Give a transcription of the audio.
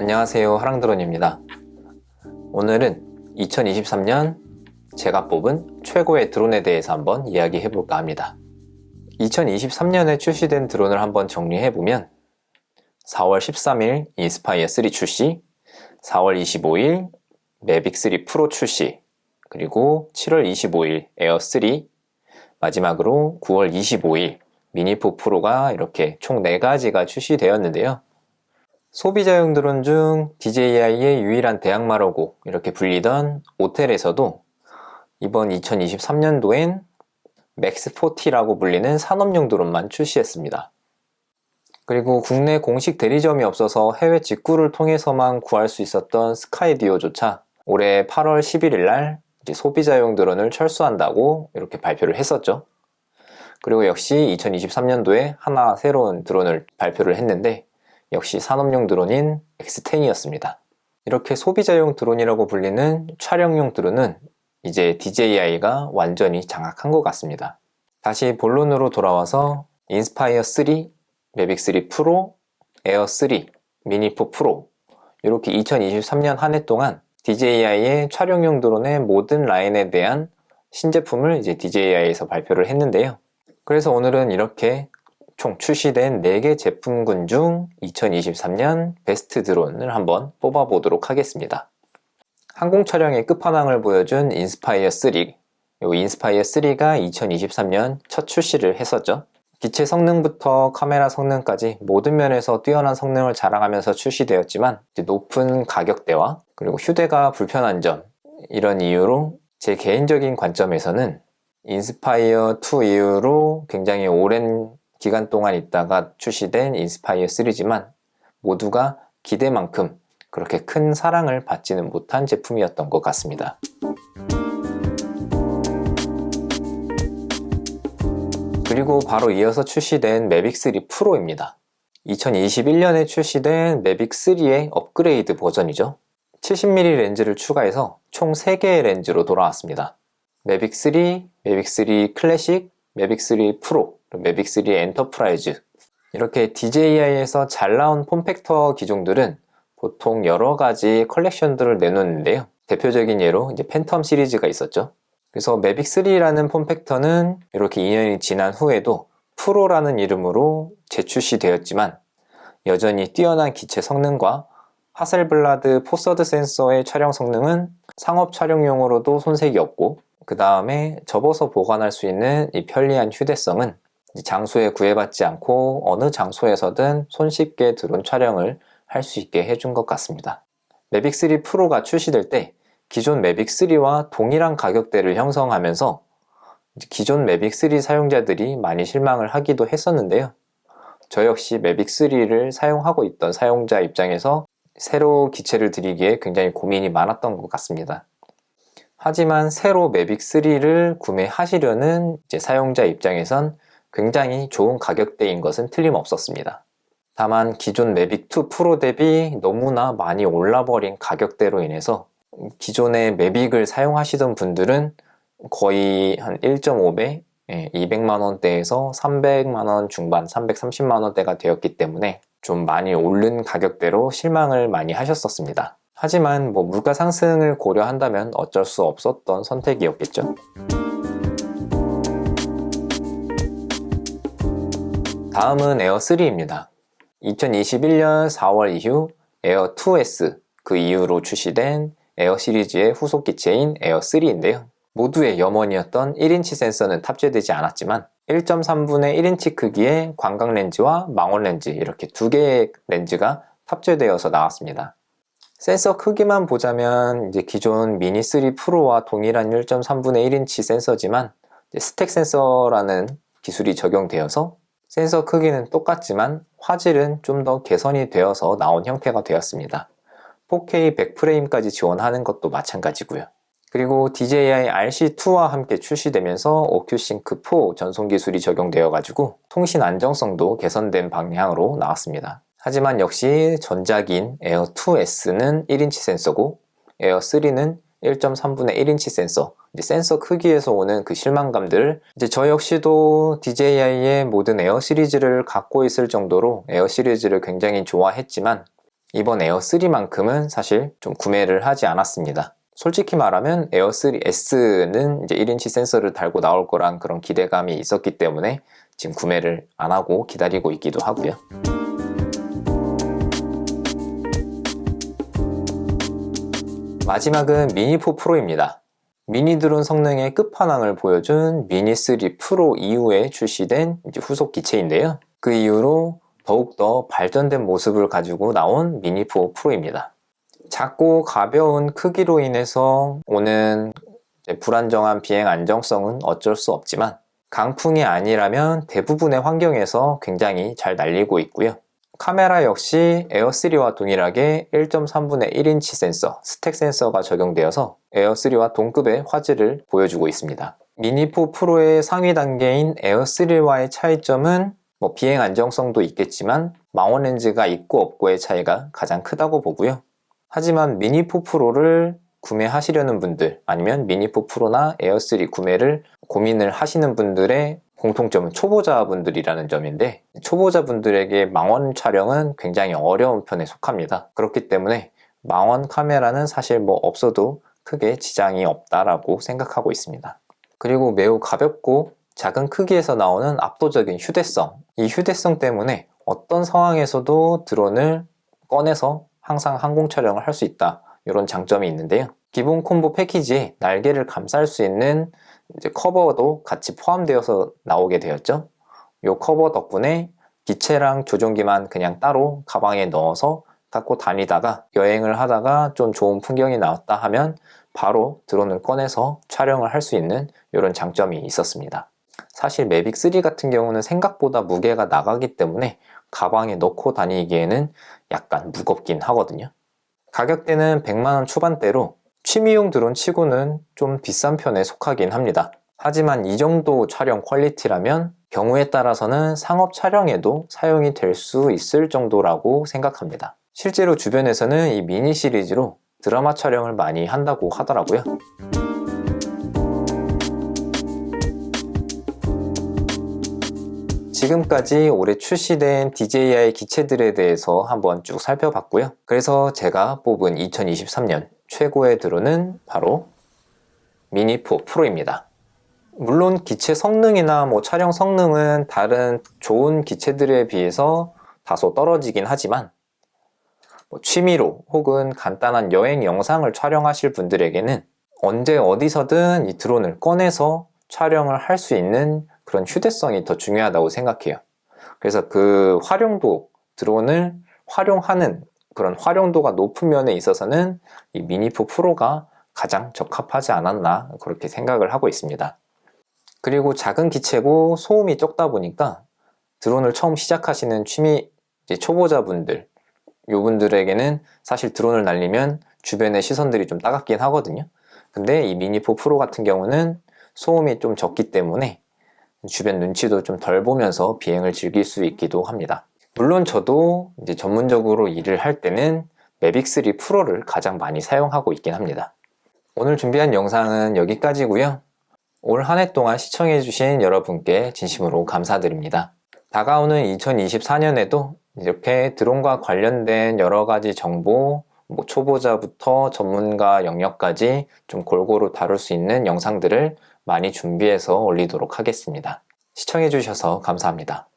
안녕하세요, 하랑드론입니다. 오늘은 2023년 제가 뽑은 최고의 드론에 대해서 한번 이야기해 볼까 합니다. 2023년에 출시된 드론을 한번 정리해보면 4월 13일 인스파이어 3 출시, 4월 25일 매빅 3 프로 출시, 그리고 7월 25일 에어 3, 마지막으로 9월 25일 미니4 프로가 이렇게 총 4가지가 출시되었는데요. 소비자용 드론 중 DJI의 유일한 대항마라고 이렇게 불리던 오텔에서도 이번 2023년도엔 맥스40라고 불리는 산업용 드론만 출시했습니다. 그리고 국내 공식 대리점이 없어서 해외 직구를 통해서만 구할 수 있었던 스카이디오조차 올해 8월 11일 날 소비자용 드론을 철수한다고 이렇게 발표를 했었죠. 그리고 역시 2023년도에 하나 새로운 드론을 발표를 했는데 역시 산업용 드론인 X10이었습니다. 이렇게 소비자용 드론이라고 불리는 촬영용 드론은 이제 DJI가 완전히 장악한 것 같습니다. 다시 본론으로 돌아와서 인스파이어 3, 매빅 3 프로, 에어 3, 미니4 프로 이렇게 2023년 한 해 동안 DJI의 촬영용 드론의 모든 라인에 대한 신제품을 이제 DJI에서 발표를 했는데요. 그래서 오늘은 이렇게 총 출시된 4개 제품군 중 2023년 베스트 드론을 한번 뽑아보도록 하겠습니다. 항공 촬영의 끝판왕을 보여준 인스파이어 3. 이 인스파이어 3가 2023년 첫 출시를 했었죠. 기체 성능부터 카메라 성능까지 모든 면에서 뛰어난 성능을 자랑하면서 출시되었지만 높은 가격대와 그리고 휴대가 불편한 점, 이런 이유로 제 개인적인 관점에서는 인스파이어 2 이후로 굉장히 오랜 기간 동안 있다가 출시된 인스파이어 3지만 모두가 기대만큼 그렇게 큰 사랑을 받지는 못한 제품이었던 것 같습니다. 그리고 바로 이어서 출시된 매빅 3 프로입니다. 2021년에 출시된 매빅 3의 업그레이드 버전이죠. 70mm 렌즈를 추가해서 총 3개의 렌즈로 돌아왔습니다. 매빅 3, 매빅 3 클래식, 매빅 3 프로, 매빅 3 엔터프라이즈. 이렇게 DJI에서 잘 나온 폼팩터 기종들은 보통 여러가지 컬렉션들을 내놓는데요. 대표적인 예로 이제 팬텀 시리즈가 있었죠. 그래서 매빅 3라는 폼팩터는 이렇게 2년이 지난 후에도 프로라는 이름으로 재출시되었지만 여전히 뛰어난 기체 성능과 하셀블라드 포서드 센서의 촬영 성능은 상업 촬영용으로도 손색이 없고, 그 다음에 접어서 보관할 수 있는 이 편리한 휴대성은 장소에 구애받지 않고 어느 장소에서든 손쉽게 드론 촬영을 할 수 있게 해준 것 같습니다. 매빅 3 프로가 출시될 때 기존 매빅 3와 동일한 가격대를 형성하면서 기존 매빅 3 사용자들이 많이 실망을 하기도 했었는데요. 저 역시 매빅 3를 사용하고 있던 사용자 입장에서 새로 기체를 드리기에 굉장히 고민이 많았던 것 같습니다. 하지만 새로 매빅 3를 구매하시려는 사용자 입장에선 굉장히 좋은 가격대인 것은 틀림없었습니다. 다만 기존 매빅 2 프로 대비 너무나 많이 올라버린 가격대로 인해서 기존의 매빅을 사용하시던 분들은 거의 한 1.5배, 200만원대에서 300만원 중반, 330만원대가 되었기 때문에 좀 많이 오른 가격대로 실망을 많이 하셨었습니다. 하지만 물가 상승을 고려한다면 어쩔 수 없었던 선택이었겠죠. 다음은 에어 3입니다. 2021년 4월 이후 에어 2S, 그 이후로 출시된 에어 시리즈의 후속 기체인 에어 3인데요. 모두의 염원이었던 1인치 센서는 탑재되지 않았지만 1.3분의 1인치 크기의 광각 렌즈와 망원 렌즈, 이렇게 2개의 렌즈가 탑재되어서 나왔습니다. 센서 크기만 보자면 이제 기존 미니 3 프로와 동일한 1.3분의 1인치 센서지만 스택 센서라는 기술이 적용되어서 센서 크기는 똑같지만 화질은 좀 더 개선이 되어서 나온 형태가 되었습니다. 4K 100프레임까지 지원하는 것도 마찬가지고요. 그리고 DJI RC2와 함께 출시되면서 OcuSync 4 전송 기술이 적용되어 가지고 통신 안정성도 개선된 방향으로 나왔습니다. 하지만 역시 전작인 에어 2S는 1인치 센서고 에어 3는 1.3분의 1인치 센서, 센서 크기에서 오는 그 실망감들을 저 역시도 DJI의 모든 에어 시리즈를 갖고 있을 정도로 에어 시리즈를 굉장히 좋아했지만 이번 에어 3만큼은 사실 좀 구매를 하지 않았습니다. 솔직히 말하면 에어 3S는 이제 1인치 센서를 달고 나올 거란 그런 기대감이 있었기 때문에 지금 구매를 안 하고 기다리고 있기도 하고요. 마지막은 미니4 프로입니다. 미니 드론 성능의 끝판왕을 보여준 미니3 프로 이후에 출시된 이제 후속 기체인데요. 그 이후로 더욱더 발전된 모습을 가지고 나온 미니4 프로입니다. 작고 가벼운 크기로 인해서 오는 불안정한 비행 안정성은 어쩔 수 없지만 강풍이 아니라면 대부분의 환경에서 굉장히 잘 날리고 있고요. 카메라 역시 에어3와 동일하게 1.3분의 1인치 센서, 스택 센서가 적용되어서 에어3와 동급의 화질을 보여주고 있습니다. 미니4 프로의 상위 단계인 에어3와의 차이점은 비행 안정성도 있겠지만 망원 렌즈가 있고 없고의 차이가 가장 크다고 보고요. 하지만 미니4 프로를 구매하시려는 분들 아니면 미니4 프로나 에어3 구매를 고민을 하시는 분들의 공통점은 초보자분들이라는 점인데, 초보자분들에게 망원 촬영은 굉장히 어려운 편에 속합니다. 그렇기 때문에 망원 카메라는 사실 없어도 크게 지장이 없다라고 생각하고 있습니다. 그리고 매우 가볍고 작은 크기에서 나오는 압도적인 휴대성, 이 휴대성 때문에 어떤 상황에서도 드론을 꺼내서 항상 항공 촬영을 할 수 있다, 이런 장점이 있는데요. 기본 콤보 패키지에 날개를 감쌀 수 있는 이제 커버도 같이 포함되어서 나오게 되었죠. 이 커버 덕분에 기체랑 조종기만 그냥 따로 가방에 넣어서 갖고 다니다가 여행을 하다가 좀 좋은 풍경이 나왔다 하면 바로 드론을 꺼내서 촬영을 할 수 있는 이런 장점이 있었습니다. 사실 매빅 3 같은 경우는 생각보다 무게가 나가기 때문에 가방에 넣고 다니기에는 약간 무겁긴 하거든요. 가격대는 100만원 초반대로 취미용 드론 치고는 좀 비싼 편에 속하긴 합니다. 하지만 이 정도 촬영 퀄리티라면 경우에 따라서는 상업 촬영에도 사용이 될 수 있을 정도라고 생각합니다. 실제로 주변에서는 이 미니 시리즈로 드라마 촬영을 많이 한다고 하더라고요. 지금까지 올해 출시된 DJI 기체들에 대해서 한번 쭉 살펴봤고요. 그래서 제가 뽑은 2023년 최고의 드론은 바로 미니4 프로입니다. 물론 기체 성능이나 촬영 성능은 다른 좋은 기체들에 비해서 다소 떨어지긴 하지만 취미로 혹은 간단한 여행 영상을 촬영하실 분들에게는 언제 어디서든 이 드론을 꺼내서 촬영을 할 수 있는 그런 휴대성이 더 중요하다고 생각해요. 그래서 그 활용도, 드론을 활용하는 그런 활용도가 높은 면에 있어서는 이 미니4 프로가 가장 적합하지 않았나 그렇게 생각을 하고 있습니다. 그리고 작은 기체고 소음이 적다 보니까 드론을 처음 시작하시는 취미 초보자분들, 요분들에게는 사실 드론을 날리면 주변의 시선들이 좀 따갑긴 하거든요. 근데 이 미니4 프로 같은 경우는 소음이 좀 적기 때문에 주변 눈치도 좀 덜 보면서 비행을 즐길 수 있기도 합니다. 물론 저도 이제 전문적으로 일을 할 때는 매빅 3 프로를 가장 많이 사용하고 있긴 합니다. 오늘 준비한 영상은 여기까지고요. 올 한 해 동안 시청해주신 여러분께 진심으로 감사드립니다. 다가오는 2024년에도 이렇게 드론과 관련된 여러 가지 정보, 초보자부터 전문가 영역까지 좀 골고루 다룰 수 있는 영상들을 많이 준비해서 올리도록 하겠습니다. 시청해주셔서 감사합니다.